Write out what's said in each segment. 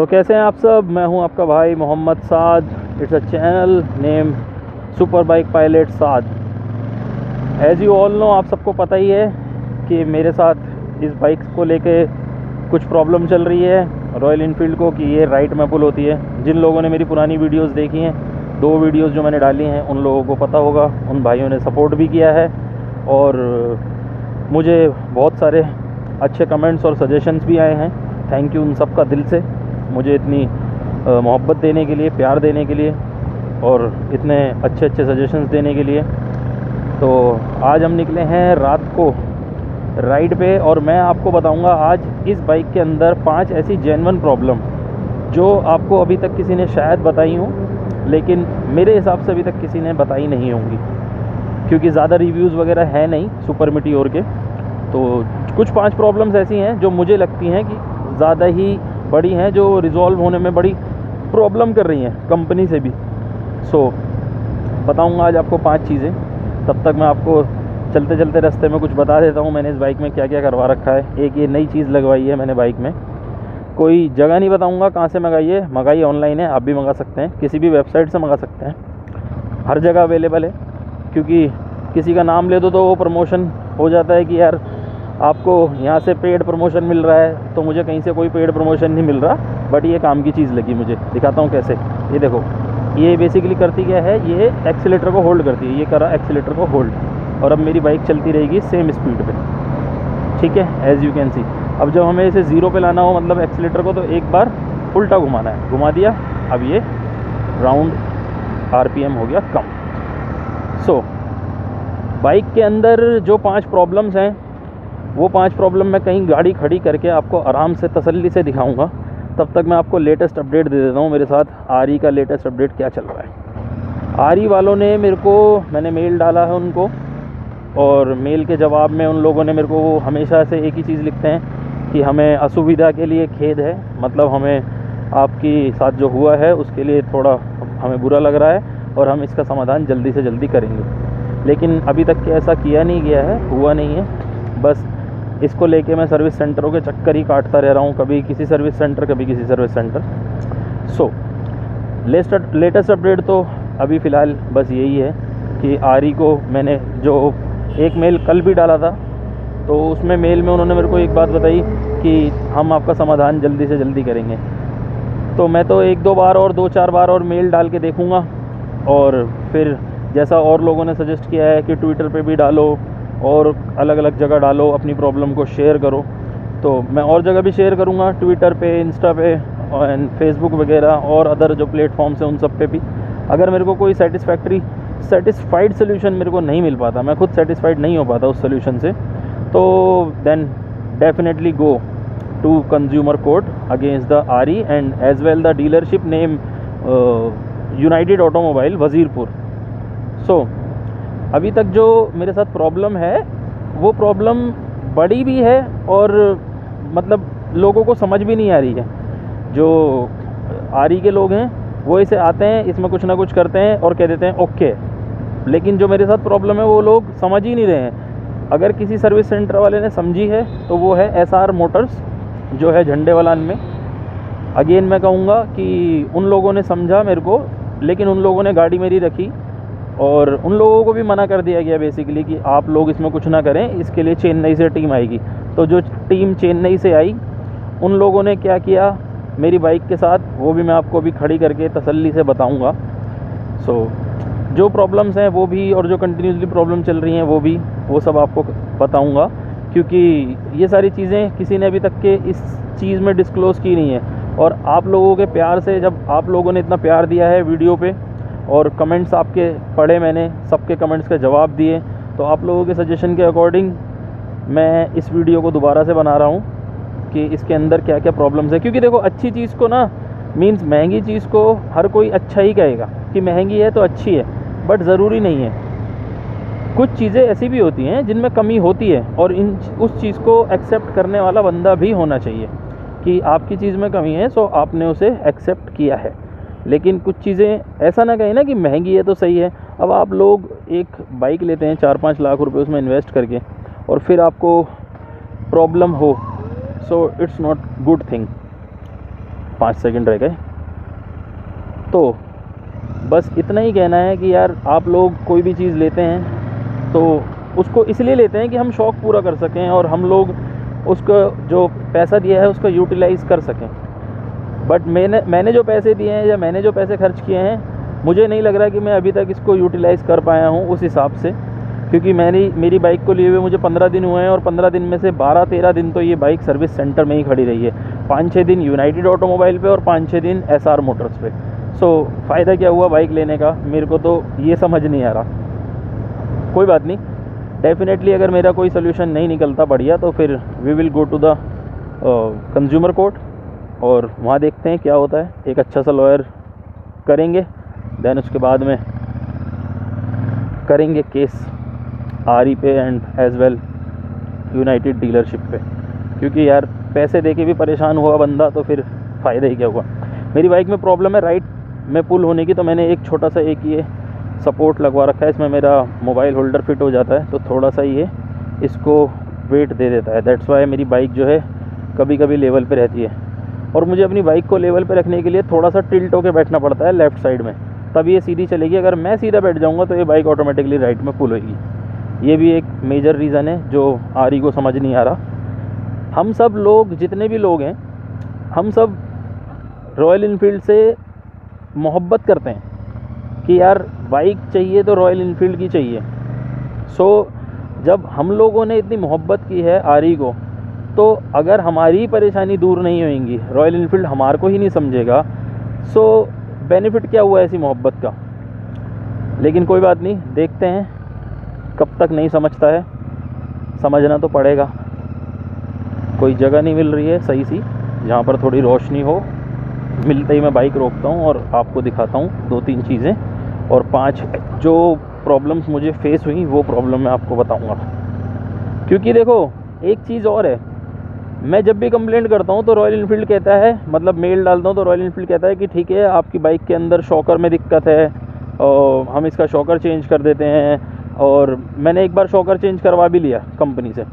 तो कैसे हैं आप सब। मैं हूं आपका भाई Mohammad Saad. It's a channel name super bike pilot Saad. As you all know, आप सबको पता ही है कि मेरे साथ इस बाइक को लेके कुछ प्रॉब्लम चल रही है रॉयल इनफील्ड को, कि ये राइट में पुल होती है। जिन लोगों ने मेरी पुरानी वीडियोस देखी हैं, 2 वीडियोस जो मैंने डाली हैं, उन लोगों को पता होगा। उन भाइयों ने सपोर्ट भी किया है और मुझे बहुत सारे अच्छे कमेंट्स और सजेशंस भी आए हैं। थैंक यू उन सब का दिल से, मुझे इतनी मोहब्बत देने के लिए, प्यार देने के लिए और इतने अच्छे अच्छे सजेशंस देने के लिए। तो आज हम निकले हैं रात को राइड पे और मैं आपको बताऊंगा आज इस बाइक के अंदर 5 ऐसी जेन्युइन प्रॉब्लम जो आपको अभी तक किसी ने शायद बताई हों, लेकिन मेरे हिसाब से अभी तक किसी ने बताई नहीं होंगी, क्योंकि ज़्यादा रिव्यूज़ वगैरह है नहीं सुपर मीटियोर के। तो कुछ 5 प्रॉब्लम्स ऐसी हैं जो मुझे लगती हैं कि ज़्यादा ही बड़ी हैं, जो रिज़ॉल्व होने में बड़ी प्रॉब्लम कर रही हैं कंपनी से भी। बताऊंगा आज आपको 5 चीज़ें। तब तक मैं आपको चलते चलते रास्ते में कुछ बता देता हूँ मैंने इस बाइक में क्या क्या करवा रखा है। एक ये नई चीज़ लगवाई है मैंने बाइक में। कोई जगह नहीं बताऊँगा कहाँ से मंगाई है, मंगाई ऑनलाइन है, आप भी मंगा सकते हैं, किसी भी वेबसाइट से मंगा सकते हैं, हर जगह अवेलेबल है। क्योंकि किसी का नाम ले दो तो वो प्रमोशन हो जाता है कि यार आपको यहाँ से पेड प्रमोशन मिल रहा है, तो मुझे कहीं से कोई पेड प्रमोशन नहीं मिल रहा। बट ये काम की चीज़ लगी मुझे, दिखाता हूँ कैसे। ये देखो, ये बेसिकली करती क्या है, ये एक्सीलेटर को होल्ड करती है। ये करा एक्सीलेटर को होल्ड, और अब मेरी बाइक चलती रहेगी सेम स्पीड पे, ठीक है, एज़ यू कैन सी। अब जब हमें इसे 0 पे लाना हो, मतलब एक्सीलेटर को, तो एक बार उल्टा घुमाना है, घुमा दिया, अब ये राउंड RPM हो गया कम। बाइक के अंदर जो 5 प्रॉब्लम्स हैं, वो 5 प्रॉब्लम मैं कहीं गाड़ी खड़ी करके आपको आराम से तसल्ली से दिखाऊंगा। तब तक मैं आपको लेटेस्ट अपडेट दे देता हूँ मेरे साथ RE का लेटेस्ट अपडेट क्या चल रहा है। RE वालों ने मैंने मेल डाला है उनको, और मेल के जवाब में उन लोगों ने मेरे को हमेशा से एक ही चीज़ लिखते हैं कि हमें असुविधा के लिए खेद है, मतलब हमें आपके साथ जो हुआ है उसके लिए थोड़ा हमें बुरा लग रहा है और हम इसका समाधान जल्दी से जल्दी करेंगे। लेकिन अभी तक के ऐसा किया नहीं गया है, हुआ नहीं है। बस इसको लेके मैं सर्विस सेंटरों के चक्कर ही काटता रह रहा हूँ, कभी किसी सर्विस सेंटर, कभी किसी सर्विस सेंटर। लेटेस्ट अपडेट तो अभी फ़िलहाल बस यही है कि RE को मैंने जो एक मेल कल भी डाला था, तो उसमें मेल में उन्होंने मेरे को एक बात बताई कि हम आपका समाधान जल्दी से जल्दी करेंगे। तो मैं तो 1-2 बार और 2-4 बार और मेल डाल के देखूँगा, और फिर जैसा और लोगों ने सजेस्ट किया है कि ट्विटर पे भी डालो और अलग अलग जगह डालो, अपनी प्रॉब्लम को शेयर करो, तो मैं और जगह भी शेयर करूँगा, ट्विटर पे, इंस्टा पे और फेसबुक वगैरह और अदर जो प्लेटफॉर्म्स हैं उन सब पे भी। अगर मेरे को कोई सेटिस्फाइड सोल्यूशन मेरे को नहीं मिल पाता, मैं खुद सेटिस्फाइड नहीं हो पाता उस सोल्यूशन से, तो then definitely go to consumer court against the RE and as well the dealership name united automobile Wazirpur. अभी तक जो मेरे साथ प्रॉब्लम है, वो प्रॉब्लम बड़ी भी है और मतलब लोगों को समझ भी नहीं आ रही है। जो RE के लोग हैं वो इसे आते हैं, इसमें कुछ ना कुछ करते हैं और कह देते हैं ओके, लेकिन जो मेरे साथ प्रॉब्लम है वो लोग समझ ही नहीं रहे हैं। अगर किसी सर्विस सेंटर वाले ने समझी है तो वो है SR मोटर्स, जो है झंडेवालान में। अगेन मैं कहूँगा कि उन लोगों ने समझा मेरे को, लेकिन उन लोगों ने गाड़ी मेरी रखी और उन लोगों को भी मना कर दिया गया बेसिकली कि आप लोग इसमें कुछ ना करें, इसके लिए चेन्नई से टीम आएगी। तो जो टीम चेन्नई से आई, उन लोगों ने क्या किया मेरी बाइक के साथ, वो भी मैं आपको अभी खड़ी करके तसल्ली से बताऊंगा। जो प्रॉब्लम्स हैं वो भी, और जो कंटिन्यूसली प्रॉब्लम चल रही हैं वो सब आपको बताऊंगा, क्योंकि ये सारी चीज़ें किसी ने अभी तक के इस चीज़ में डिस्क्लोज़ की नहीं है। और आप लोगों के प्यार से, जब आप लोगों ने इतना प्यार दिया है वीडियो पे और कमेंट्स आपके पढ़े, मैंने सबके कमेंट्स के जवाब दिए, तो आप लोगों के सजेशन के अकॉर्डिंग मैं इस वीडियो को दोबारा से बना रहा हूँ कि इसके अंदर क्या क्या प्रॉब्लम्स है। क्योंकि देखो, अच्छी चीज़ को ना, मीन्स महंगी चीज़ को हर कोई अच्छा ही कहेगा कि महंगी है तो अच्छी है, बट ज़रूरी नहीं है। कुछ चीज़ें ऐसी भी होती हैं जिनमें कमी होती है, और उस चीज़ को एक्सेप्ट करने वाला बंदा भी होना चाहिए कि आपकी चीज़ में कमी है, सो आपने उसे एक्सेप्ट किया है। लेकिन कुछ चीज़ें ऐसा ना कहें ना कि महंगी है तो सही है। अब आप लोग एक बाइक लेते हैं 4-5 लाख रुपए उसमें इन्वेस्ट करके, और फिर आपको प्रॉब्लम हो, so it's not good thing. 5 second रह गए। तो बस इतना ही कहना है कि यार आप लोग कोई भी चीज़ लेते हैं तो उसको इसलिए लेते हैं कि हम शौक़ पूरा कर सकें और हम लोग उसको जो पैसा दिया है उसका यूटिलाइज़ कर सकें। बट मैंने जो पैसे दिए हैं या मैंने जो पैसे खर्च किए हैं, मुझे नहीं लग रहा कि मैं अभी तक इसको यूटिलाइज़ कर पाया हूँ उस हिसाब से, क्योंकि मेरी बाइक को लिए हुए मुझे 15 दिन हुए हैं और 15 दिन में से 12-13 दिन तो ये बाइक सर्विस सेंटर में ही खड़ी रही है। 5-6 दिन यूनाइटेड ऑटोमोबाइल पे और 5-6 दिन एसआर मोटर्स पे। सो फ़ायदा क्या हुआ बाइक लेने का, मेरे को तो ये समझ नहीं आ रहा। कोई बात नहीं, डेफिनेटली अगर मेरा कोई सोल्यूशन नहीं निकलता बढ़िया तो फिर we will go to the consumer court और वहाँ देखते हैं क्या होता है। एक अच्छा सा लॉयर करेंगे, देन उसके बाद में करेंगे केस आरई पे and as well united dealership पे, क्योंकि यार पैसे देके भी परेशान हुआ बंदा तो फिर फ़ायदा ही क्या हुआ। मेरी बाइक में प्रॉब्लम है राइट में पुल होने की, तो मैंने एक छोटा सा एक ये सपोर्ट लगवा रखा है, इसमें मेरा मोबाइल होल्डर फिट हो जाता है तो थोड़ा सा ये इसको वेट दे देता है। दैट्स वाई मेरी बाइक जो है कभी कभी लेवल पे रहती है और मुझे अपनी बाइक को लेवल पे रखने के लिए थोड़ा सा टिल्ट होकर बैठना पड़ता है लेफ़्ट साइड में, तब ये सीधी चलेगी। अगर मैं सीधा बैठ जाऊँगा तो ये बाइक ऑटोमेटिकली राइट में पुल होगी। ये भी एक मेजर रीज़न है जो आरई को समझ नहीं आ रहा। हम सब लोग जितने भी लोग हैं, हम सब रॉयल इनफील्ड से मोहब्बत करते हैं कि यार बाइक चाहिए तो रॉयल इनफील्ड की चाहिए। सो जब हम लोगों ने इतनी मोहब्बत की है आरई को, तो अगर हमारी परेशानी दूर नहीं होएंगी, रॉयल इनफील्ड हमारे को ही नहीं समझेगा, सो बेनिफिट क्या हुआ ऐसी मोहब्बत का। लेकिन कोई बात नहीं, देखते हैं कब तक नहीं समझता है, समझना तो पड़ेगा। कोई जगह नहीं मिल रही है सही सी जहाँ पर थोड़ी रोशनी हो, मिलते ही मैं बाइक रोकता हूँ और आपको दिखाता हूँ 2-3 चीज़ें और 5 जो प्रॉब्लम्स मुझे फेस हुई वो प्रॉब्लम मैं आपको बताऊँगा। क्योंकि देखो एक चीज़ और है, मैं जब भी कंप्लेंट करता हूँ तो रॉयल इनफील्ड कहता है, मतलब मेल डालता हूँ तो रॉयल इनफील्ड कहता है कि ठीक है आपकी बाइक के अंदर शॉकर में दिक्कत है और हम इसका शॉकर चेंज कर देते हैं। और मैंने एक बार शॉकर चेंज करवा भी लिया कंपनी से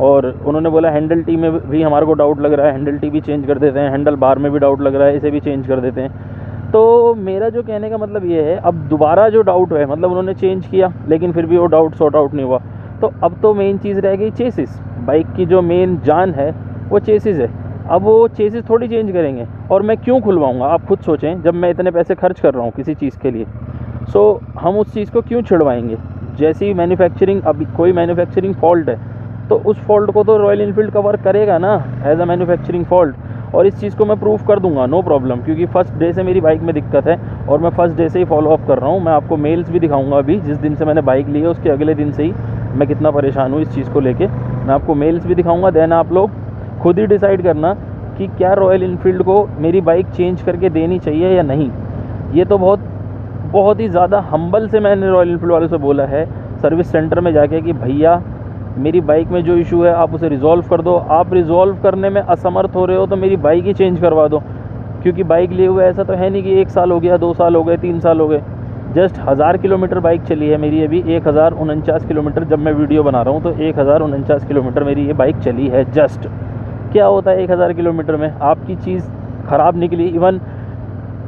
और उन्होंने बोला हैंडल टी में भी हमारे को डाउट लग रहा है, हैंडल टी भी चेंज कर देते हैं, हैंडल बार में भी डाउट लग रहा है, इसे भी चेंज कर देते हैं। तो मेरा जो कहने का मतलब ये है, अब दोबारा जो डाउट है, मतलब उन्होंने चेंज किया लेकिन फिर भी वो डाउट सॉर्ट आउट नहीं हुआ, तो अब तो मेन चीज़ रह गई चेसिस। बाइक की जो मेन जान है वो चेसिस है। अब वो चेसिस थोड़ी चेंज करेंगे और मैं क्यों खुलवाऊँगा, आप खुद सोचें। जब मैं इतने पैसे खर्च कर रहा हूँ किसी चीज़ के लिए, सो हम उस चीज़ को क्यों छिड़वाएंगे। जैसी मैन्युफैक्चरिंग, अभी कोई मैन्युफैक्चरिंग फॉल्ट है तो उस फॉल्ट को तो रॉयल इनफील्ड कवर करेगा ना एज अ मैन्युफैक्चरिंग फॉल्ट, और इस चीज़ को मैं प्रूफ कर दूंगा, नो प्रॉब्लम। क्योंकि फर्स्ट डे से मेरी बाइक में दिक्कत है और मैं फर्स्ट डे से ही फॉलो अप कर रहा हूँ। मैं आपको मेल्स भी दिखाऊंगा, अभी जिस दिन से मैंने बाइक ली है उसके अगले दिन से ही मैं कितना परेशान हूँ इस चीज़ को लेके, मैं आपको मेल्स भी दिखाऊंगा। देन आप लोग खुद ही डिसाइड करना कि क्या रॉयल इनफील्ड को मेरी बाइक चेंज करके देनी चाहिए या नहीं। ये तो बहुत ही ज़्यादा हम्बल से मैंने रॉयल इनफील्ड वाले से बोला है सर्विस सेंटर में जाके कि भैया मेरी बाइक में जो इशू है आप उसे रिज़ॉल्व कर दो। आप रिज़ॉल्व करने में असमर्थ हो रहे हो तो मेरी बाइक ही चेंज करवा दो। क्योंकि बाइक लिए हुए ऐसा तो है नहीं कि 1 साल हो गया, 2 साल हो गए, 3 साल हो गए। जस्ट 1000 किलोमीटर बाइक चली है मेरी अभी, 1049 किलोमीटर जब मैं वीडियो बना रहा हूँ तो 1049 किलोमीटर मेरी ये बाइक चली है। जस्ट क्या होता है 1000 किलोमीटर में, आपकी चीज़ ख़राब निकली, इवन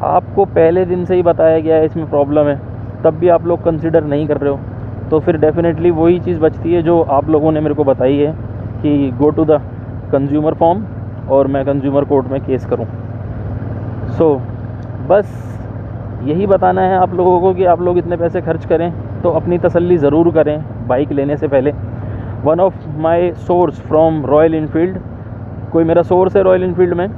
आपको पहले दिन से ही बताया गया है इसमें प्रॉब्लम है, तब भी आप लोग कंसिडर नहीं कर रहे हो, तो फिर डेफिनेटली वही चीज़ बचती है जो आप लोगों ने मेरे को बताई है कि go to the consumer forum और मैं कंज्यूमर कोर्ट में केस करूं। सो बस यही बताना है आप लोगों को कि आप लोग इतने पैसे खर्च करें तो अपनी तसल्ली ज़रूर करें बाइक लेने से पहले। One of my source from royal Enfield, कोई मेरा सोर्स है रॉयल इनफील्ड में,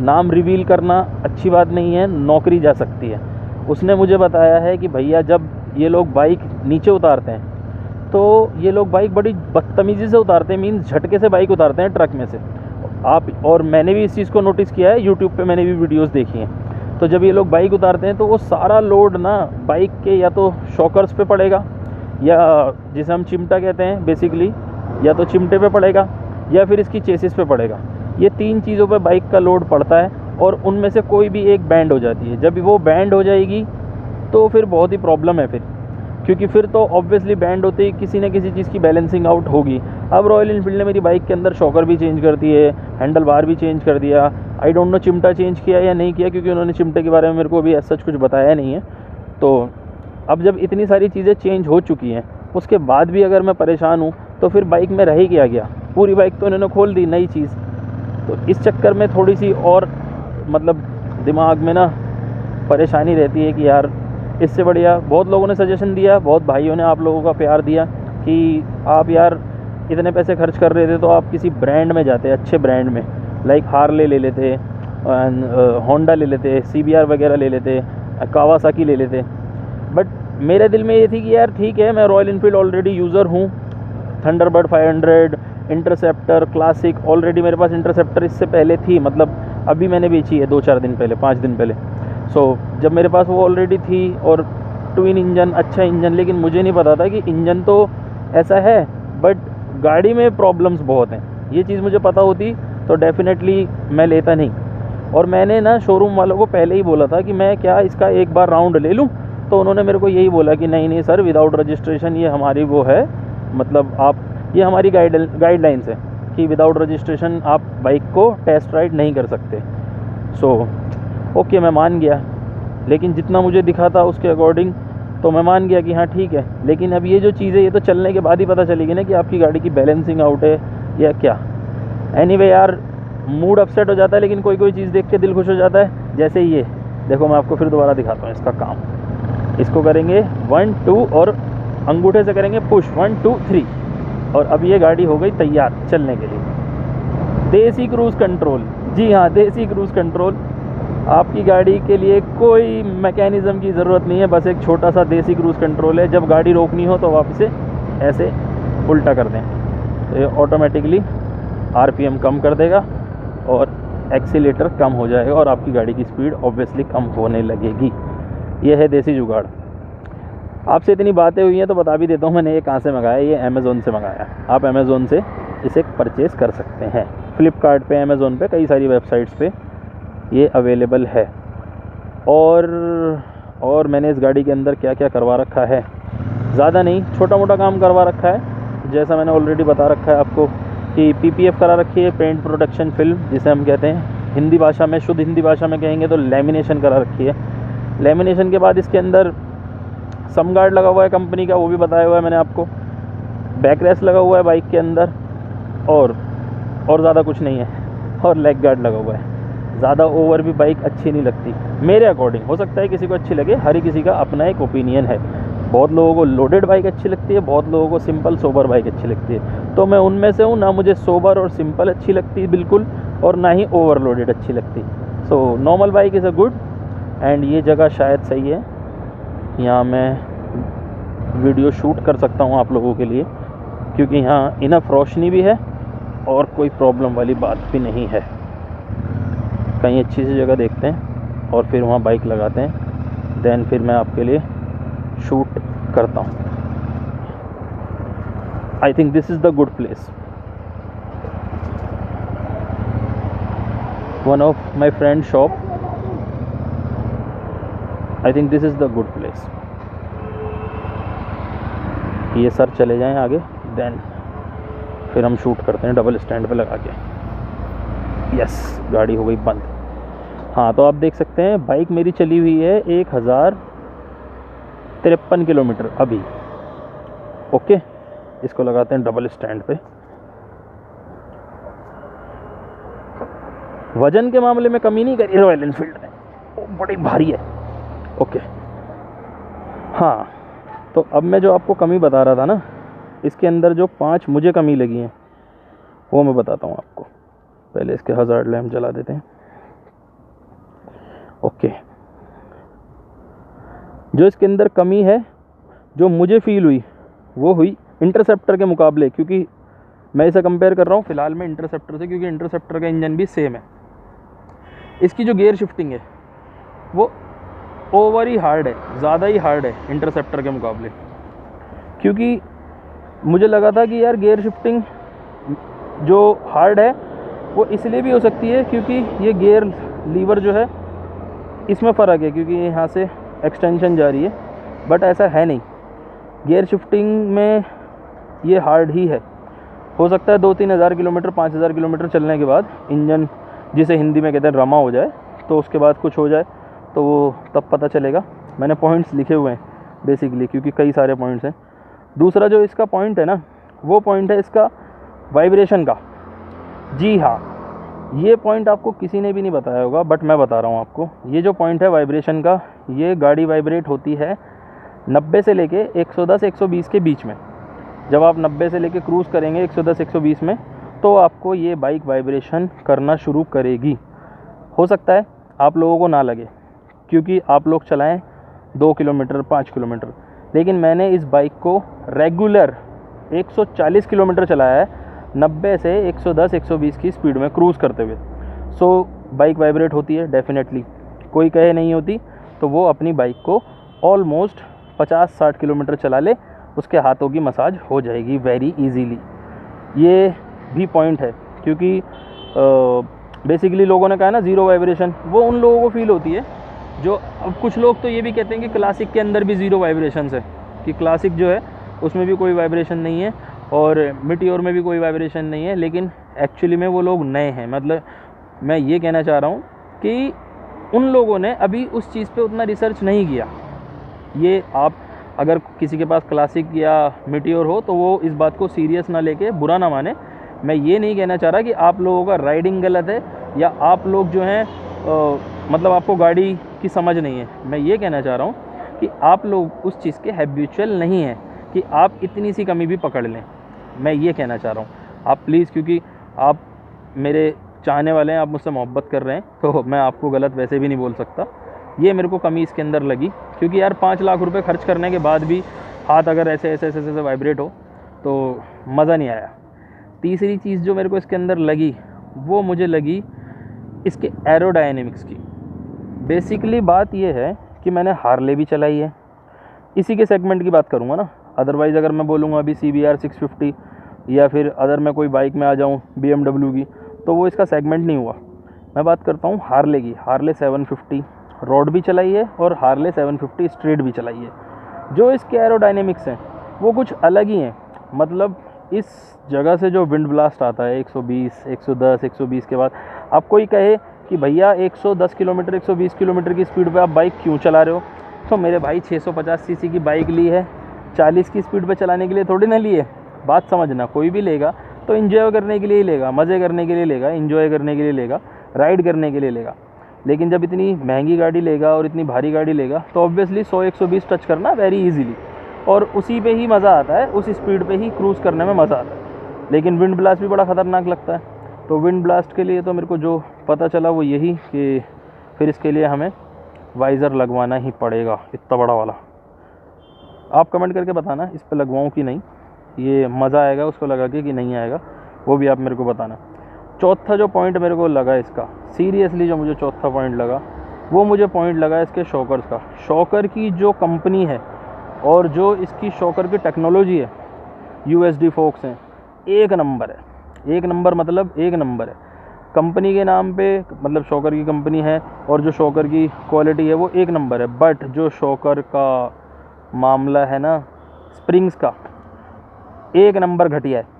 नाम रिवील करना अच्छी बात नहीं है, नौकरी जा सकती है। उसने मुझे बताया है कि भैया जब ये लोग बाइक नीचे उतारते हैं तो ये लोग बाइक बड़ी बदतमीज़ी से उतारते हैं, मीन्स झटके से बाइक उतारते हैं ट्रक में से आप, और मैंने भी इस चीज़ को नोटिस किया है, यूट्यूब पे मैंने भी वीडियोस देखी हैं। तो जब ये लोग बाइक उतारते हैं तो वो सारा लोड ना बाइक के या तो शॉकर्स पे पड़ेगा, या जिसे हम चिमटा कहते हैं बेसिकली, या तो चिमटे पे पड़ेगा या फिर इसकी चेसिस पे पड़ेगा। ये 3 चीज़ों पे बाइक का लोड पड़ता है और उनमें से कोई भी एक बैंड हो जाती है। जब वो बैंड हो जाएगी तो फिर बहुत ही प्रॉब्लम है फिर, क्योंकि फिर तो ऑब्वियसली बैंड होते ही किसी न किसी चीज़ की बैलेंसिंग आउट होगी। अब रॉयल इनफील्ड ने मेरी बाइक के अंदर शॉकर भी चेंज कर दिए, हैंडल बार भी चेंज कर दिया, आई डोंट नो चिमटा चेंज किया या नहीं किया, क्योंकि उन्होंने चिमटे के बारे में मेरे को अभी ऐसा कुछ बताया नहीं है। तो अब जब इतनी सारी चीज़ें चेंज हो चुकी हैं, उसके बाद भी अगर मैं परेशान हूँ तो फिर बाइक में रह ही गया। पूरी बाइक तो उन्होंने खोल दी नई चीज़। तो इस चक्कर में थोड़ी सी और मतलब दिमाग में ना परेशानी रहती है कि यार इससे बढ़िया, बहुत लोगों ने सजेशन दिया, बहुत भाइयों ने आप लोगों का प्यार दिया कि आप यार इतने पैसे खर्च कर रहे थे तो आप किसी ब्रांड में जाते, अच्छे ब्रांड में, लाइक हार्ले ले लेते, होंडा ले लेते, CBR वगैरह ले लेते, कावासाकी ले लेते। बट मेरे दिल में ये थी कि यार ठीक है, मैं रॉयल इनफील्ड ऑलरेडी यूज़र हूँ, थंडरबर्ड 500, इंटरसेप्टर क्लासिक, ऑलरेडी मेरे पास इंटरसेप्टर इससे पहले थी, मतलब अभी मैंने बेची है 2-4 दिन पहले, 5 दिन पहले। सो जब मेरे पास वो ऑलरेडी थी और ट्विन इंजन, अच्छा इंजन, लेकिन मुझे नहीं पता था कि इंजन तो ऐसा है बट गाड़ी में प्रॉब्लम्स बहुत हैं। ये चीज़ मुझे पता होती तो डेफिनेटली मैं लेता नहीं। और मैंने ना शोरूम वालों को पहले ही बोला था कि मैं क्या इसका एक बार राउंड ले लूँ, तो उन्होंने मेरे को यही बोला कि नहीं सर, विदाउट रजिस्ट्रेशन ये हमारी वो है, मतलब आप, ये हमारी गाइडलाइंस है कि विदाउट रजिस्ट्रेशन आप बाइक को टेस्ट राइड नहीं कर सकते। सो ओके, मैं मान गया, लेकिन जितना मुझे दिखा था उसके अकॉर्डिंग तो मैं मान गया कि हाँ ठीक है। लेकिन अब ये जो चीज़ है ये तो चलने के बाद ही पता चलेगी ना कि आपकी गाड़ी की बैलेंसिंग आउट है या क्या। एनीवे यार, मूड अपसेट हो जाता है, लेकिन कोई चीज़ देख के दिल खुश हो जाता है। जैसे ये देखो, मैं आपको फिर दोबारा दिखाता हूँ इसका काम। इसको करेंगे 1 2 और अंगूठे से करेंगे पुश 1 2 3, और अब ये गाड़ी हो गई तैयार चलने के लिए। देसी क्रूज़ कंट्रोल, जी हाँ, देसी क्रूज़ कंट्रोल। आपकी गाड़ी के लिए कोई मैकेनिज़्म की ज़रूरत नहीं है, बस एक छोटा सा देसी क्रूज़ कंट्रोल है। जब गाड़ी रोकनी हो तो आप इसे ऐसे उल्टा कर दें तो ये ऑटोमेटिकली RPM कम कर देगा और एक्सीलेटर कम हो जाएगा और आपकी गाड़ी की स्पीड ऑब्वियसली कम होने लगेगी। ये है देसी जुगाड़। आपसे इतनी बातें हुई हैं तो बता भी देता हूँ मैंने ये कहाँ से मंगाया। ये अमेज़ोन से मंगाया। आप अमेज़ोन से इसे परचेज़ कर सकते हैं। फ्लिपकार्ट पे, अमेज़ोन पे, कई सारी वेबसाइट्स पे ये अवेलेबल है। और मैंने इस गाड़ी के अंदर क्या क्या करवा रखा है, ज़्यादा नहीं, छोटा मोटा काम करवा रखा है। जैसा मैंने ऑलरेडी बता रखा है आपको कि PPF करा रखी है, पेंट प्रोटेक्शन फिल्म जिसे हम कहते हैं हिंदी भाषा में, शुद्ध हिंदी भाषा में कहेंगे तो लैमिनेशन करा रखी है। लैमिनेशन के बाद इसके अंदर समगार्ड लगा हुआ है कंपनी का, वो भी बताया हुआ है मैंने आपको। बैकरेस्ट लगा हुआ है बाइक के अंदर और ज़्यादा कुछ नहीं है। और लेग गार्ड लगा हुआ है। ज़्यादा ओवर भी बाइक अच्छी नहीं लगती मेरे अकॉर्डिंग। हो सकता है किसी को अच्छी लगे, हर किसी का अपना एक ओपिनियन है। बहुत लोगों को लोडेड बाइक अच्छी लगती है, बहुत लोगों को सिंपल सोबर बाइक अच्छी लगती है। तो मैं उनमें से हूँ। ना मुझे सोबर और सिंपल अच्छी लगती बिल्कुल, और ना ही ओवरलोडेड अच्छी लगती। So normal bike is a good. And ये जगह शायद सही है, यहाँ मैं वीडियो शूट कर सकता हूँ आप लोगों के लिए, क्योंकि यहाँ इनफ रोशनी भी है और कोई प्रॉब्लम वाली बात भी नहीं है। कहीं अच्छी सी जगह देखते हैं और फिर वहाँ बाइक लगाते हैं, देन फिर मैं आपके लिए शूट करता हूँ। I think this is the good place. One of my friend shop. I think this is the good place. ये सर चले जाएं आगे, देन फिर हम शूट करते हैं डबल स्टैंड पे लगा के। यस, गाड़ी हो गई बंद। हाँ, तो आप देख सकते हैं बाइक मेरी चली हुई है 1053 किलोमीटर अभी। ओके, इसको लगाते हैं डबल स्टैंड पे। वजन के मामले में कमी नहीं करी रॉयल एनफील्ड ने, वो बड़ी भारी है। ओके, हाँ, तो अब मैं जो आपको कमी बता रहा था ना, इसके अंदर जो 5 मुझे कमी लगी हैं वो मैं बताता हूँ आपको। पहले इसके हज़ार्ड लैम्प जला देते हैं। ओके, जो इसके अंदर कमी है जो मुझे फील हुई वो हुई इंटरसेप्टर के मुकाबले, क्योंकि मैं इसे कंपेयर कर रहा हूँ फ़िलहाल में इंटरसेप्टर से, क्योंकि इंटरसेप्टर का इंजन भी सेम है। इसकी जो गियर शिफ्टिंग है वो ओवर ही हार्ड है, ज़्यादा ही हार्ड है इंटरसेप्टर के मुकाबले। क्योंकि मुझे लगा था कि यार गियर शिफ्टिंग जो हार्ड है वो इसलिए भी हो सकती है क्योंकि ये गियर लीवर जो है इसमें फ़र्क है, क्योंकि यहाँ से एक्सटेंशन जा रही है, बट ऐसा है नहीं। गियर शिफ्टिंग में ये हार्ड ही है। हो सकता है 2-3 हज़ार किलोमीटर, 5,000 किलोमीटर चलने के बाद इंजन जिसे हिंदी में कहते हैं रमा हो जाए, तो उसके बाद कुछ हो जाए तो वो तब पता चलेगा। मैंने पॉइंट्स लिखे हुए हैं बेसिकली, क्योंकि कई सारे पॉइंट्स हैं। दूसरा जो इसका पॉइंट है ना, वो पॉइंट है इसका वाइब्रेशन का। जी हाँ, ये पॉइंट आपको किसी ने भी नहीं बताया होगा, बट मैं बता रहा हूँ आपको। ये जो पॉइंट है वाइब्रेशन का, ये गाड़ी वाइब्रेट होती है 90 से लेके 110-120 के बीच में। जब आप 90 से लेके क्रूज़ करेंगे 110-120 में, तो आपको ये बाइक वाइब्रेशन करना शुरू करेगी। हो सकता है आप लोगों को ना लगे, क्योंकि आप लोग चलाएं 2 किलोमीटर 5 किलोमीटर, लेकिन मैंने इस बाइक को रेगुलर 140 किलोमीटर चलाया है 90 से 110-120 की स्पीड में क्रूज़ करते हुए। सो बाइक वाइब्रेट होती है डेफिनेटली। कोई कहे नहीं होती, तो वो अपनी बाइक को ऑलमोस्ट 50-60 किलोमीटर चला ले, उसके हाथों की मसाज हो जाएगी वेरी इजीली। ये भी पॉइंट है, क्योंकि बेसिकली लोगों ने कहा ना ज़ीरो वाइब्रेशन, वो उन लोगों को फील होती है जो, अब कुछ लोग तो ये भी कहते हैं कि क्लासिक के अंदर भी ज़ीरो वाइब्रेशंस है, कि क्लासिक जो है उसमें भी कोई वाइब्रेशन नहीं है और मीटियोर में भी कोई वाइब्रेशन नहीं है। लेकिन एक्चुअली में वो लोग नए हैं। मतलब मैं ये कहना चाह रहा हूँ कि उन लोगों ने अभी उस चीज़ पे उतना रिसर्च नहीं किया। ये आप अगर किसी के पास क्लासिक या मीटियोर हो तो वो इस बात को सीरियस ना लेके बुरा ना माने। मैं ये नहीं कहना चाह रहा कि आप लोगों का राइडिंग गलत है या आप लोग जो हैं मतलब आपको गाड़ी की समझ नहीं है। मैं ये कहना चाह रहा हूँ कि आप लोग उस चीज़ के हैबिचुअल नहीं हैं कि आप इतनी सी कमी भी पकड़ लें। मैं ये कहना चाह रहा हूँ। आप प्लीज़, क्योंकि आप मेरे चाहने वाले हैं, आप मुझसे मोहब्बत कर रहे हैं, तो मैं आपको गलत वैसे भी नहीं बोल सकता। ये मेरे को कमी इसके अंदर लगी, क्योंकि यार 5 लाख रुपए खर्च करने के बाद भी हाथ अगर ऐसे ऐसे ऐसे ऐसे वाइब्रेट हो तो मज़ा नहीं आया। तीसरी चीज़ जो मेरे को इसके अंदर लगी, वो मुझे लगी इसके एरोडायनेमिक्स की। बेसिकली बात ये है कि मैंने हार्ले भी चलाई है, इसी के सेगमेंट की बात करूँगा ना। अदरवाइज़ अगर मैं बोलूँगा अभी CBR 650 या फिर अदर मैं कोई बाइक में आ जाऊँ BMW की, तो वो इसका सेगमेंट नहीं हुआ। मैं बात करता हूँ हार्ले की। हार्ले 750 रोड भी चलाई है और हार्ले 750 स्ट्रीट भी चलाई है। जो इसके एरोडायनेमिक्स हैं वो कुछ अलग ही हैं। मतलब इस जगह से जो विंड ब्लास्ट आता है 120, 110, 120 के बाद, आप कोई कहे कि भैया 110 किलोमीटर 120 किलोमीटर की स्पीड पे आप बाइक क्यों चला रहे हो, तो मेरे भाई 650 सीसी की बाइक ली है, 40 की स्पीड पे चलाने के लिए थोड़ी ना ली है। बात समझना, कोई भी लेगा तो इन्जॉय करने के लिए ही लेगा, मज़े करने के लिए लेगा, इन्जॉय करने के लिए लेगा, राइड करने के लिए लेगा। लेकिन जब इतनी महंगी गाड़ी लेगा और इतनी भारी गाड़ी लेगा तो ऑब्वियसली 100-120 टच करना वेरी इजीली, और उसी पे ही मज़ा आता है, उस स्पीड पे ही क्रूज़ करने में मज़ा आता है। लेकिन विंड ब्लास्ट भी बड़ा ख़तरनाक लगता है। तो विंड ब्लास्ट के लिए तो मेरे को जो पता चला वो यही कि फिर इसके लिए हमें वाइज़र लगवाना ही पड़ेगा, इतना बड़ा वाला। आप कमेंट करके बताना इस पे लगवाऊँ कि नहीं, ये मज़ा आएगा उसको लगा के कि नहीं आएगा, वो भी आप मेरे को बताना। चौथा जो पॉइंट मेरे को लगा इसका, सीरियसली जो मुझे चौथा पॉइंट लगा, वो मुझे पॉइंट लगा इसके शॉकर्स का। शॉकर की जो कंपनी है और जो इसकी शॉकर की टेक्नोलॉजी है, USD फोक्स हैं, एक नंबर है। एक नंबर मतलब एक नंबर है। कंपनी के नाम पे मतलब शॉकर की कंपनी है और जो शॉकर की क्वालिटी है वो एक नंबर है। बट जो शॉकर का मामला है ना, स्प्रिंग्स का, एक नंबर घटिया है।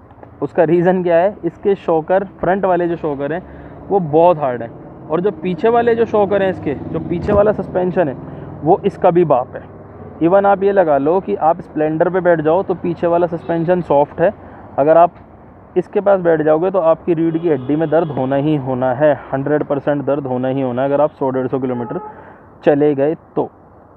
उसका रीज़न क्या है, इसके शॉकर, फ्रंट वाले जो शॉकर हैं वो बहुत हार्ड हैं, और जो पीछे वाले जो शॉकर हैं, इसके जो पीछे वाला सस्पेंशन है वो इसका भी बाप है। इवन आप ये लगा लो कि आप स्प्लेंडर पे बैठ जाओ तो पीछे वाला सस्पेंशन सॉफ्ट है, अगर आप इसके पास बैठ जाओगे तो आपकी रीढ़ की हड्डी में दर्द होना ही होना है, 100% दर्द होना ही होना है अगर आप 100-150 किलोमीटर चले गए तो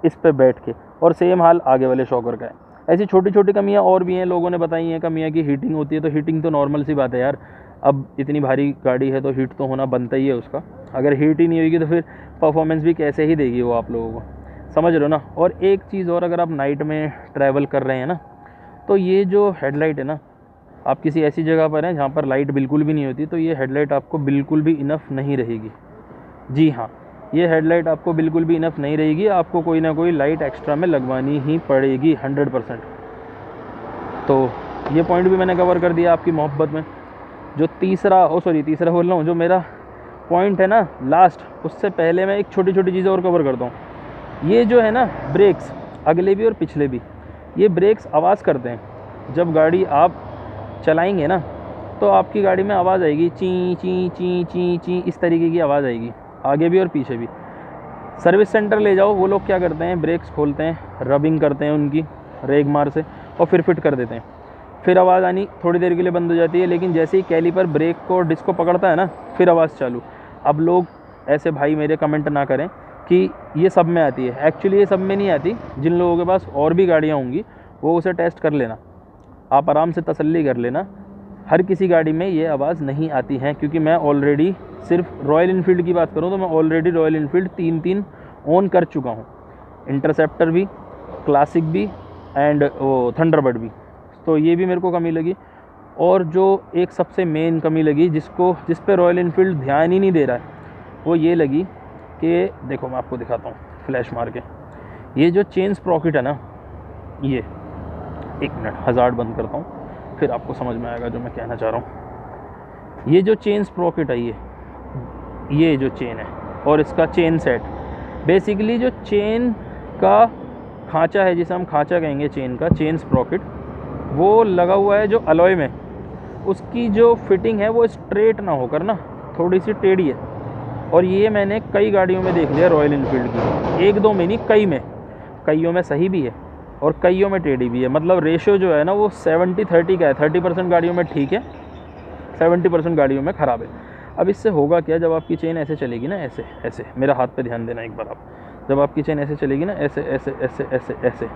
इस पे बैठ के। और सेम हाल आगे वाले शॉकर का है। ऐसी छोटी छोटी कमियां और भी हैं, लोगों ने बताई हैं कमियां कि हीटिंग होती है, तो हीटिंग तो नॉर्मल सी बात है यार। अब इतनी भारी गाड़ी है तो हीट तो होना बनता ही है उसका। अगर हीट ही नहीं होगी तो फिर परफॉर्मेंस भी कैसे ही देगी वो आप लोगों को, समझ रहे हो ना। और एक चीज़ और, अगर आप नाइट में ट्रैवल कर रहे हैं ना, तो ये जो हेडलाइट है ना, आप किसी ऐसी जगह पर हैं जहाँ पर लाइट बिल्कुल भी नहीं होती, तो ये हेडलाइट आपको बिल्कुल भी इनफ नहीं रहेगी। जी हाँ, ये हेडलाइट आपको बिल्कुल भी इनफ नहीं रहेगी, आपको कोई ना कोई लाइट एक्स्ट्रा में लगवानी ही पड़ेगी 100%। तो ये पॉइंट भी मैंने कवर कर दिया आपकी मोहब्बत में। जो तीसरा बोल रहा हूँ, जो मेरा पॉइंट है ना लास्ट, उससे पहले मैं एक छोटी छोटी चीज़ें और कवर करता हूँ। ये जो है ना ब्रेक्स, अगले भी और पिछले भी, ये ब्रेक्स आवाज़ करते हैं। जब गाड़ी आप चलाएंगे ना तो आपकी गाड़ी में आवाज़ आएगी, ची ची ची ची ची, इस तरीके की आवाज़ आएगी, आगे भी और पीछे भी। सर्विस सेंटर ले जाओ, वो लोग क्या करते हैं, ब्रेक्स खोलते हैं, रबिंग करते हैं उनकी रेग मार से, और फिर फिट कर देते हैं। फिर आवाज़ आनी थोड़ी देर के लिए बंद हो जाती है, लेकिन जैसे ही कैलिपर ब्रेक को डिस्क को पकड़ता है ना, फिर आवाज़ चालू। अब लोग ऐसे भाई मेरे कमेंट ना करें कि ये सब में आती है, एक्चुअली ये सब में नहीं आती। जिन लोगों के पास और भी गाड़ियाँ होंगी वो उसे टेस्ट कर लेना, आप आराम से तसल्ली कर लेना। हर किसी गाड़ी में ये आवाज़ नहीं आती है, क्योंकि मैं ऑलरेडी सिर्फ रॉयल इनफील्ड की बात करूँ तो मैं ऑलरेडी रॉयल इनफील्ड 3 ऑन कर चुका हूँ, इंटरसेप्टर भी, क्लासिक भी एंड वो थंडरबर्ड भी। तो ये भी मेरे को कमी लगी। और जो एक सबसे मेन कमी लगी जिस पे रॉयल इनफील्ड ध्यान ही नहीं दे रहा है, वो ये लगी कि देखो मैं आपको दिखाता हूँ फ्लैश मार के, ये जो चेन स्प्रॉकेट है ना, ये 1 मिनट हज़ार्ड बंद करता हूँ, फिर आपको समझ में आएगा जो मैं कहना चाह रहा हूँ। ये जो चेन स्प्रॉकेट है, ये जो चेन है और इसका चेन सेट, बेसिकली जो चेन का खांचा है, जिसे हम खांचा कहेंगे चेन का, चेन स्प्रॉकेट, वो लगा हुआ है जो अलॉय में, उसकी जो फिटिंग है वो स्ट्रेट ना होकर ना थोड़ी सी टेढ़ी है। और ये मैंने कई गाड़ियों में देख लिया रॉयल इनफील्ड की, 1-2 में नहीं, कईयों में सही भी है और कईयों में टेढ़ी भी है। मतलब रेशियो जो है ना वो 70-30 का है, 30% गाड़ियों में ठीक है, 70% गाड़ियों में ख़राब है। अब इससे होगा क्या, जब आपकी चेन ऐसे चलेगी ना, ऐसे ऐसे, मेरा हाथ पे ध्यान देना एक बार आप, जब आपकी चेन ऐसे चलेगी ना, ऐसे ऐसे ऐसे ऐसे ऐसे,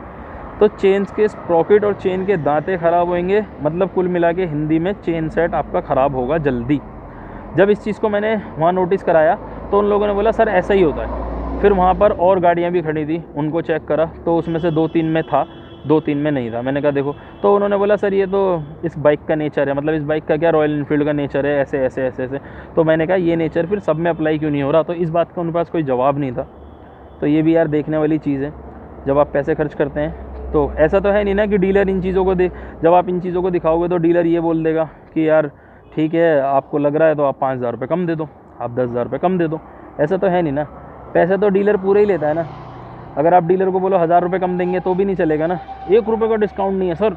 तो चेन के स्प्रॉकेट और चेन के दांते ख़राब होंगे। मतलब कुल मिला के हिंदी में चेन सेट आपका ख़राब होगा जल्दी। जब इस चीज़ को मैंने वहाँ नोटिस कराया तो उन लोगों ने बोला सर ऐसा ही होता है। फिर वहाँ पर और गाड़ियाँ भी खड़ी थी, उनको चेक करा तो उसमें से 2-3 में था, 2-3 में नहीं था। मैंने कहा देखो, तो उन्होंने बोला सर ये तो इस बाइक का नेचर है, मतलब इस बाइक का क्या, रॉयल इनफील्ड का नेचर है, ऐसे ऐसे ऐसे ऐसे। तो मैंने कहा ये नेचर फिर सब में अप्लाई क्यों नहीं हो रहा? तो इस बात का उनके पास कोई जवाब नहीं था। तो ये भी यार देखने वाली चीज़ है, जब आप पैसे खर्च करते हैं तो ऐसा तो है नहीं ना कि डीलर इन चीज़ों को जब आप इन चीज़ों को दिखाओगे तो डीलर ये बोल देगा कि यार ठीक है आपको लग रहा है तो आप 5,000 रुपये कम दे दो, आप 10,000 रुपये कम दे दो। ऐसा तो है नहीं ना, पैसे तो डीलर पूरे ही लेता है ना। अगर आप डीलर को बोलो 1,000 रुपये कम देंगे तो भी नहीं चलेगा ना, 1 रुपये का डिस्काउंट नहीं है सर,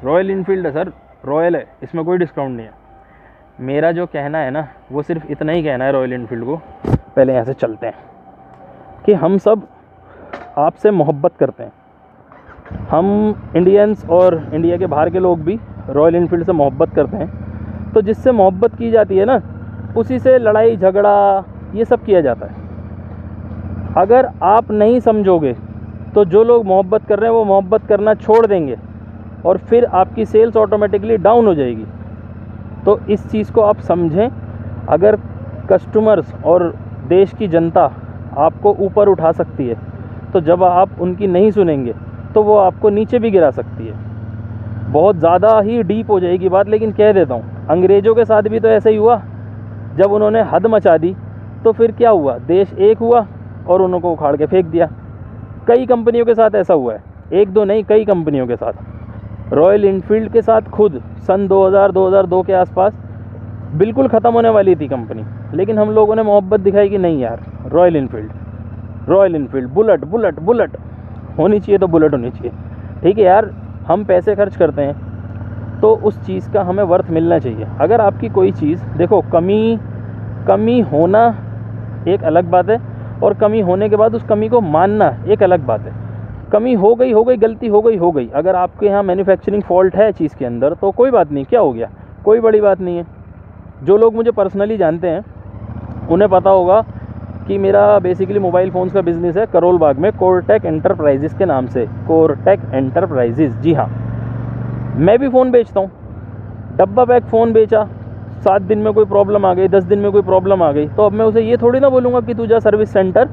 रॉयल इनफील्ड है सर, रॉयल है, इसमें कोई डिस्काउंट नहीं है। मेरा जो कहना है ना वो सिर्फ इतना ही कहना है रॉयल इनफील्ड को। पहले यहाँ से चलते हैं कि हम सब आपसे मोहब्बत करते हैं, हम इंडियंस और इंडिया के बाहर के लोग भी रॉयल इनफील्ड से मोहब्बत करते हैं। तो जिससे मोहब्बत की जाती है ना, उसी से लड़ाई झगड़ा ये सब किया जाता है। अगर आप नहीं समझोगे तो जो लोग मोहब्बत कर रहे हैं वो मोहब्बत करना छोड़ देंगे और फिर आपकी सेल्स ऑटोमेटिकली डाउन हो जाएगी। तो इस चीज़ को आप समझें। अगर कस्टमर्स और देश की जनता आपको ऊपर उठा सकती है, तो जब आप उनकी नहीं सुनेंगे तो वो आपको नीचे भी गिरा सकती है। बहुत ज़्यादा ही डीप हो जाएगी बात, लेकिन कह देता हूँ, अंग्रेज़ों के साथ भी तो ऐसा ही हुआ। जब उन्होंने हद मचा दी तो फिर क्या हुआ, देश एक हुआ और उनको उखाड़ के फेंक दिया। कई कंपनियों के साथ ऐसा हुआ है, 1-2 नहीं, कई कंपनियों के साथ। रॉयल इनफील्ड के साथ खुद सन 2000-2002 के आसपास बिल्कुल ख़त्म होने वाली थी कंपनी, लेकिन हम लोगों ने मोहब्बत दिखाई कि नहीं यार, रॉयल इनफील्ड, बुलेट होनी चाहिए तो बुलेट होनी चाहिए। ठीक है यार, हम पैसे खर्च करते हैं तो उस चीज़ का हमें वर्थ मिलना चाहिए। अगर आपकी कोई चीज़, देखो कमी होना एक अलग बात है और कमी होने के बाद उस कमी को मानना एक अलग बात है। कमी हो गई, गलती हो गई। अगर आपके यहाँ मैन्युफैक्चरिंग फॉल्ट है चीज़ के अंदर तो कोई बात नहीं, क्या हो गया, कोई बड़ी बात नहीं है। जो लोग मुझे पर्सनली जानते हैं उन्हें पता होगा कि मेरा बेसिकली मोबाइल फ़ोन्स का बिज़नेस है करोल बाग में, कोरटेक एंटरप्राइजेज़ के नाम से, कोरटेक एंटरप्राइजेज़। जी हाँ, मैं भी फ़ोन बेचता हूँ। डब्बा पैक फ़ोन बेचा, 7 दिन में कोई प्रॉब्लम आ गई, 10 दिन में कोई प्रॉब्लम आ गई, तो अब मैं उसे ये थोड़ी ना बोलूँगा कि तू जा सर्विस सेंटर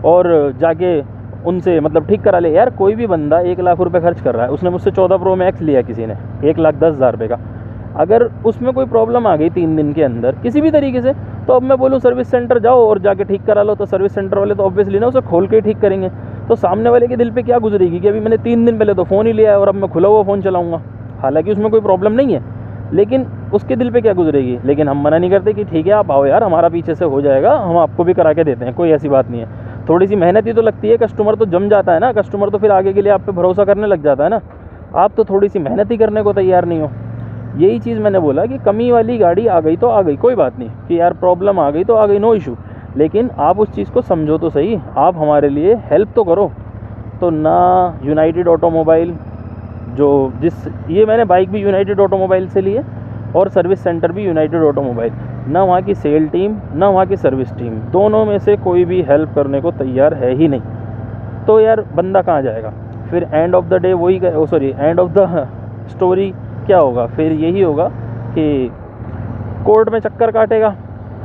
और जाके उनसे मतलब ठीक करा ले। यार कोई भी बंदा 1 लाख रुपए खर्च कर रहा है, उसने मुझसे 14 प्रो मैक्स लिया किसी ने 1,10,000 रुपये का, अगर उसमें कोई प्रॉब्लम आ गई 3 दिन के अंदर किसी भी तरीके से, तो अब मैं बोलूँ सर्विस सेंटर जाओ और जाके ठीक करा लो, तो सर्विस सेंटर वाले तो ऑब्वियसली ना उसे खोल के ही ठीक करेंगे। तो सामने वाले के दिल पे क्या गुजरेगी कि अभी मैंने 3 दिन पहले तो फ़ोन ही लिया है और अब मैं खुला हुआ फ़ोन चलाऊँगा, हालांकि उसमें कोई प्रॉब्लम नहीं है, लेकिन उसके दिल पे क्या गुजरेगी। लेकिन हम मना नहीं करते कि ठीक है आप आओ यार, हमारा पीछे से हो जाएगा, हम आपको भी करा के देते हैं, कोई ऐसी बात नहीं है। थोड़ी सी मेहनत ही तो लगती है, कस्टमर तो जम जाता है ना, कस्टमर तो फिर आगे के लिए आप पे भरोसा करने लग जाता है ना। आप तो थोड़ी सी मेहनत ही करने को तैयार नहीं हो। यही चीज़ मैंने बोला कि कमी वाली गाड़ी आ गई तो आ गई, कोई बात नहीं कि यार प्रॉब्लम आ गई तो आ गई, नो इशू, लेकिन आप उस चीज़ को समझो तो सही, आप हमारे लिए हेल्प तो करो। तो ना यूनाइटेड ऑटोमोबाइल, जो ये मैंने बाइक भी यूनाइटेड ऑटोमोबाइल से ली है और सर्विस सेंटर भी यूनाइटेड ऑटोमोबाइल, ना वहाँ की सेल टीम ना वहाँ की सर्विस टीम, दोनों में से कोई भी हेल्प करने को तैयार है ही नहीं। तो यार बंदा कहाँ जाएगा फिर? एंड ऑफ द डे वही एंड ऑफ द स्टोरी क्या होगा फिर? यही होगा कि कोर्ट में चक्कर काटेगा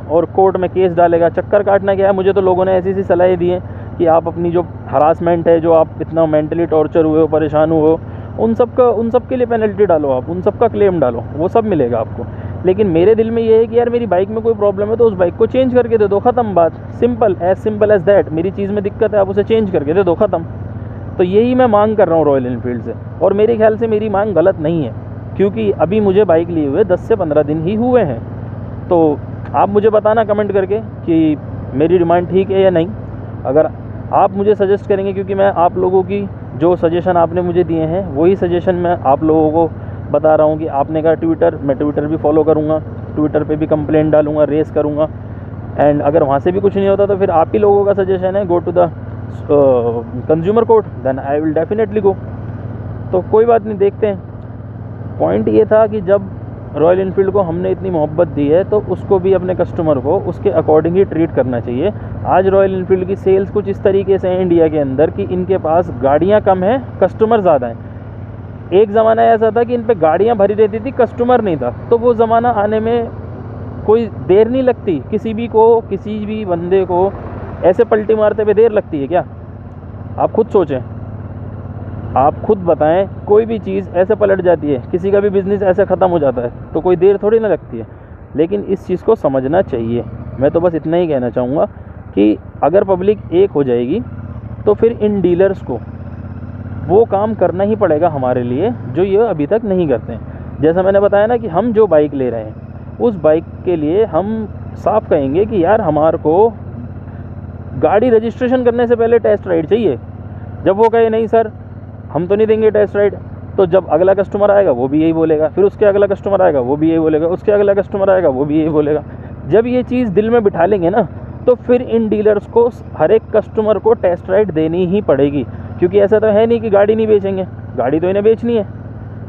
और कोर्ट में केस डालेगा। चक्कर काटना क्या है, मुझे तो लोगों ने ऐसी सलाह दी है कि आप अपनी जो हरासमेंट है, जो आप इतना मेंटली टॉर्चर हुए हो, परेशान हुए हो, उन सब के लिए पेनल्टी डालो, आप उन सब का क्लेम डालो, वो सब मिलेगा आपको। लेकिन मेरे दिल में ये है कि यार मेरी बाइक में कोई प्रॉब्लम है तो उस बाइक को चेंज करके दे दो, ख़त्म बात, सिंपल एज दैट। मेरी चीज़ में दिक्कत है, आप उसे चेंज करके दे दो, ख़त्म। तो यही मैं मांग कर रहा हूँ रॉयल एनफील्ड से, और मेरे ख्याल से मेरी मांग गलत नहीं है, क्योंकि अभी मुझे बाइक लिए हुए 10 से 15 दिन ही हुए हैं। तो आप मुझे बताना कमेंट करके कि मेरी डिमांड ठीक है या नहीं। अगर आप मुझे सजेस्ट करेंगे, क्योंकि मैं आप लोगों की जो सजेशन आपने मुझे दिए हैं वही सजेशन मैं आप लोगों को बता रहा हूँ कि आपने कहा ट्विटर, मैं ट्विटर भी फॉलो करूँगा, ट्विटर पे भी कंप्लेंट डालूँगा, रेस करूँगा। एंड अगर वहाँ से भी कुछ नहीं होता तो फिर आप ही लोगों का सजेशन है, go to the consumer court, then I will definitely go. तो कोई बात नहीं, देखते हैं। पॉइंट ये था कि जब रॉयल एनफील्ड को हमने इतनी मोहब्बत दी है तो उसको भी अपने कस्टमर को उसके अकॉर्डिंग ही ट्रीट करना चाहिए। आज रॉयल एनफील्ड की सेल्स कुछ इस तरीके से है इंडिया के अंदर कि इनके पास गाड़ियाँ कम हैं, कस्टमर ज़्यादा हैं। एक ज़माना ऐसा था कि इन पे गाड़ियाँ भरी रहती थी, कस्टमर नहीं था, तो वो ज़माना आने में कोई देर नहीं लगती। किसी भी बंदे को ऐसे पलटी मारते हुए देर लगती है क्या? आप खुद सोचें, आप खुद बताएं, कोई भी चीज़ ऐसे पलट जाती है, किसी का भी बिज़नेस ऐसे ख़त्म हो जाता है, तो कोई देर थोड़ी ना लगती है। लेकिन इस चीज़ को समझना चाहिए। मैं तो बस इतना ही कहना चाहूँगा कि अगर पब्लिक एक हो जाएगी तो फिर इन डीलर्स को वो काम करना ही पड़ेगा हमारे लिए जो ये अभी तक नहीं करते हैं। जैसा मैंने बताया ना कि हम जो बाइक ले रहे हैं उस बाइक के लिए हम साफ कहेंगे कि यार हमारे को गाड़ी रजिस्ट्रेशन करने से पहले टेस्ट राइड चाहिए। जब वो कहे नहीं सर हम तो नहीं देंगे टेस्ट राइड, तो जब अगला कस्टमर आएगा वो भी यही बोलेगा, फिर उसके अगला कस्टमर आएगा वो भी यही बोलेगा, उसके अगला कस्टमर आएगा वो भी यही बोलेगा। जब ये चीज़ दिल में बिठा लेंगे ना तो फिर इन डीलर्स को हर एक कस्टमर को टेस्ट राइड देनी ही पड़ेगी, क्योंकि ऐसा तो है नहीं कि गाड़ी नहीं बेचेंगे, गाड़ी तो इन्हें बेचनी है।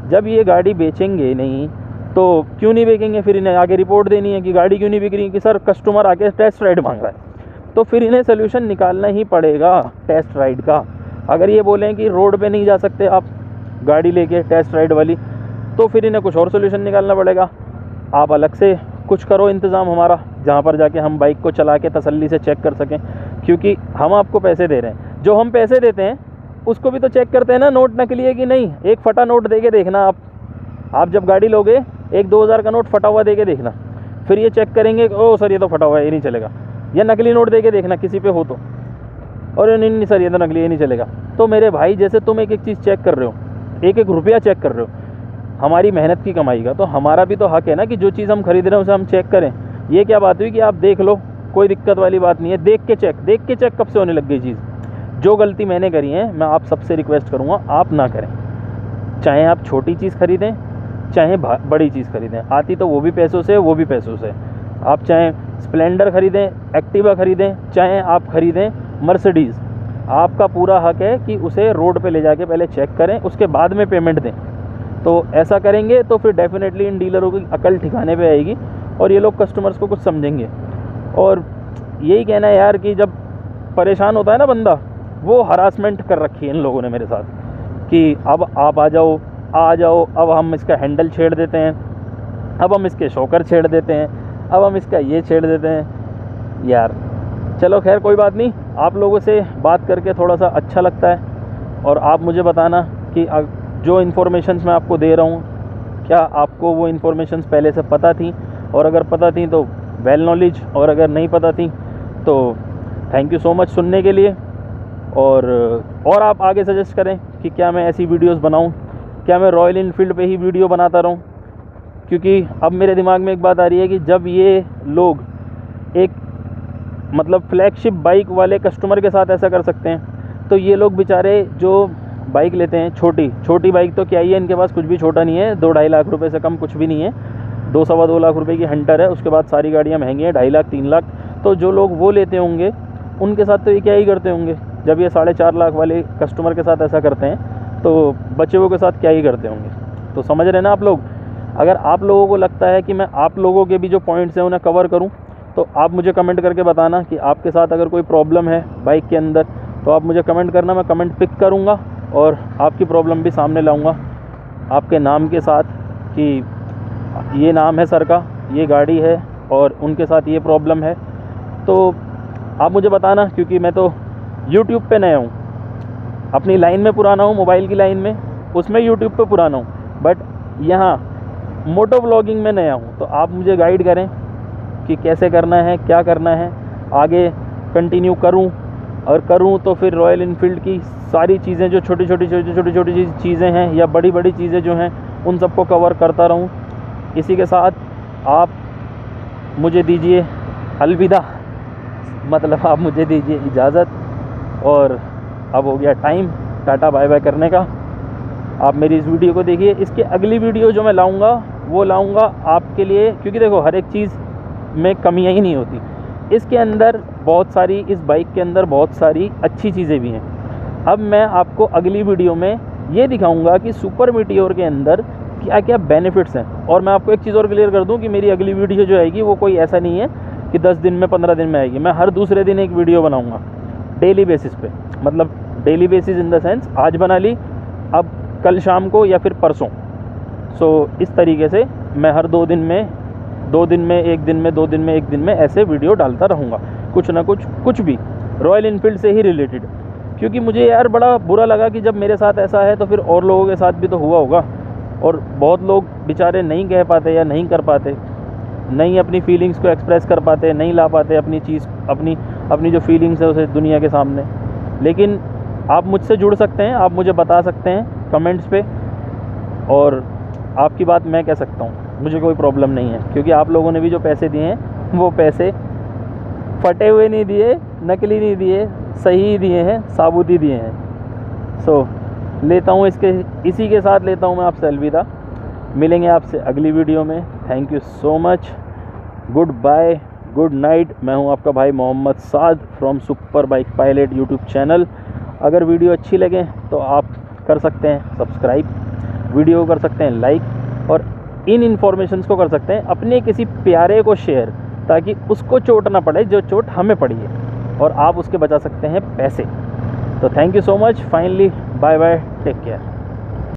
जब ये गाड़ी बेचेंगे नहीं तो क्यों नहीं बेचेंगे, फिर इन्हें आगे रिपोर्ट देनी है कि गाड़ी क्यों नहीं बिक रही, कि सर कस्टमर आके टेस्ट राइड मांग रहा है। तो फिर इन्हें सोल्यूशन निकालना ही पड़ेगा टेस्ट राइड का। अगर ये बोलें कि रोड पे नहीं जा सकते आप गाड़ी लेके टेस्ट राइड वाली, तो फिर इन्हें कुछ और सोल्यूशन निकालना पड़ेगा। आप अलग से कुछ करो इंतज़ाम हमारा, जहाँ पर जाके हम बाइक को चला के तसल्ली से चेक कर सकें, क्योंकि हम आपको पैसे दे रहे हैं। जो हम पैसे देते हैं उसको भी तो चेक करते हैं ना, नोट नकली है कि नहीं। एक फटा नोट दे के देखना आप जब गाड़ी लोगे, एक 2000 का नोट फटा हुआ दे के देखना, फिर ये चेक करेंगे ओ सर ये तो फटा हुआ है, ये नहीं चलेगा। या नकली नोट दे के देखना किसी पे हो तो, और नहीं सर ये तो नकली, ये नहीं चलेगा। तो मेरे भाई जैसे तुम एक एक चीज़ चेक कर रहे हो, एक एक रुपया चेक कर रहे हो हमारी मेहनत की कमाई का, तो हमारा भी तो हक है ना कि जो चीज़ हम खरीद रहे हैं उसे हम चेक करें। ये क्या बात हुई कि आप देख लो, कोई दिक्कत वाली बात नहीं है, देख के चेक कब से होने लग गई चीज़। जो गलती मैंने करी है मैं आप सबसे रिक्वेस्ट करूँगा आप ना करें। चाहे आप छोटी चीज़ खरीदें चाहे बड़ी चीज़ खरीदें, आती तो वो भी पैसों से, वो भी पैसों से। आप चाहे स्प्लेंडर खरीदें, एक्टिवा खरीदें, चाहे आप खरीदें मर्सिडीज़, आपका पूरा हक है कि उसे रोड पे ले जाके पहले चेक करें, उसके बाद में पेमेंट दें। तो ऐसा करेंगे तो फिर डेफिनेटली इन डीलरों की अकल ठिकाने पे आएगी और ये लोग कस्टमर्स को कुछ समझेंगे। और यही कहना है यार कि जब परेशान होता है ना बंदा, वो हरासमेंट कर रखी है इन लोगों ने मेरे साथ कि अब आप आ जाओ, अब हम इसका हैंडल छेड़ देते हैं, अब हम इसके शॉकर छेड़ देते हैं, अब हम इसका ये छेड़ देते हैं। यार चलो खैर कोई बात नहीं, आप लोगों से बात करके थोड़ा सा अच्छा लगता है। और आप मुझे बताना कि जो इन्फॉर्मेशंस मैं आपको दे रहा हूँ क्या आपको वो इन्फॉर्मेशंस पहले से पता थी, और अगर पता थी तो वेल नॉलेज, और अगर नहीं पता थी तो थैंक यू सो मच सुनने के लिए। और आप आगे सजेस्ट करें कि क्या मैं ऐसी वीडियोस बनाऊं, क्या मैं रॉयल एनफील्ड पे ही वीडियो बनाता रहूं, क्योंकि अब मेरे दिमाग में एक बात आ रही है कि जब ये लोग एक मतलब फ्लैगशिप बाइक वाले कस्टमर के साथ ऐसा कर सकते हैं, तो ये लोग बेचारे जो बाइक लेते हैं छोटी बाइक, तो क्या ही है, इनके पास कुछ भी छोटा नहीं है, 2-2.5 लाख रुपए से कम कुछ भी नहीं है। 2-2.25 लाख रुपए की हंटर है, उसके बाद सारी गाड़ियाँ महंगी हैं, 2.5 लाख 3 लाख। तो जो लोग वो लेते होंगे उनके साथ तो ये क्या ही करते होंगे, जब ये 4.5 लाख वाले कस्टमर के साथ ऐसा करते हैं तो बच्चे वो के साथ क्या ही करते होंगे। तो समझ रहे ना आप लोग। अगर आप लोगों को लगता है कि मैं आप लोगों के भी जो पॉइंट्स हैं उन्हें कवर करूं, तो आप मुझे कमेंट करके बताना कि आपके साथ अगर कोई प्रॉब्लम है बाइक के अंदर, तो आप मुझे कमेंट करना, मैं कमेंट पिक करूंगा और आपकी प्रॉब्लम भी सामने लाऊंगा आपके नाम के साथ कि ये नाम है सर का, ये गाड़ी है और उनके साथ ये प्रॉब्लम है। तो आप मुझे बताना, क्योंकि मैं तो यूट्यूब पे नया हूँ, अपनी लाइन में पुराना हूँ, मोबाइल की लाइन में, उसमें यूट्यूब पे पुराना हूँ, बट यहाँ मोटो व्लॉगिंग में नया हूँ। तो आप मुझे गाइड करें कि कैसे करना है, क्या करना है, आगे कंटिन्यू करूँ, और करूँ तो फिर रॉयल इनफील्ड की सारी चीज़ें जो छोटी छोटी चीज़ें हैं या बड़ी बड़ी चीज़ें जो हैं उन सबको कवर करता रहूँ। इसी के साथ आप मुझे दीजिए अलविदा, मतलब आप मुझे दीजिए इजाज़त, और अब हो गया टाइम टाटा बाय बाय करने का। आप मेरी इस वीडियो को देखिए, इसके अगली वीडियो जो मैं लाऊंगा वो लाऊंगा आपके लिए, क्योंकि देखो हर एक चीज़ में कमियां ही नहीं होती, इसके अंदर बहुत सारी, इस बाइक के अंदर बहुत सारी अच्छी चीज़ें भी हैं। अब मैं आपको अगली वीडियो में ये दिखाऊंगा कि सुपर मीटियोर के अंदर क्या क्या बेनिफिट्स हैं। और मैं आपको एक चीज़ और क्लियर कर दूं कि मेरी अगली वीडियो जो आएगी वो कोई ऐसा नहीं है कि 10 दिन में 15 दिन में आएगी। मैं हर दूसरे दिन एक वीडियो बनाऊंगा डेली बेसिस पे, मतलब daily basis in the sense आज बना ली, अब कल शाम को या फिर परसों। सो इस तरीके से मैं हर 2 दिन में 1 दिन में ऐसे वीडियो डालता रहूँगा, कुछ ना कुछ भी रॉयल इनफील्ड से ही रिलेटेड। क्योंकि मुझे यार बड़ा बुरा लगा कि जब मेरे साथ ऐसा है तो फिर और लोगों के साथ भी तो हुआ होगा, और बहुत लोग बेचारे नहीं कह पाते या नहीं कर पाते, नहीं अपनी फीलिंग्स को एक्सप्रेस कर पाते, नहीं ला पाते अपनी चीज़, अपनी जो फीलिंग्स है उसे दुनिया के सामने। लेकिन आप मुझसे जुड़ सकते हैं, आप मुझे बता सकते हैं कमेंट्स पे, और आपकी बात मैं कह सकता हूँ, मुझे कोई प्रॉब्लम नहीं है। क्योंकि आप लोगों ने भी जो पैसे दिए हैं वो पैसे फटे हुए नहीं दिए, नकली नहीं दिए, सही दिए हैं, साबुत ही दिए हैं। सो लेता हूँ इसी के साथ लेता हूँ मैं आपसे अलविदा। मिलेंगे आपसे अगली वीडियो में। Thank you so much, goodbye, good night. मैं हूँ आपका भाई Mohammad Saad from super bike pilot YouTube channel. अगर वीडियो अच्छी लगे तो आप कर सकते हैं सब्सक्राइब, वीडियो कर सकते हैं लाइक, और इन इन्फॉर्मेशंस को कर सकते हैं अपने किसी प्यारे को शेयर, ताकि उसको चोट ना पड़े जो चोट हमें पड़ी है, और आप उसके बचा सकते हैं पैसे। तो thank you so much, finally bye bye, take care.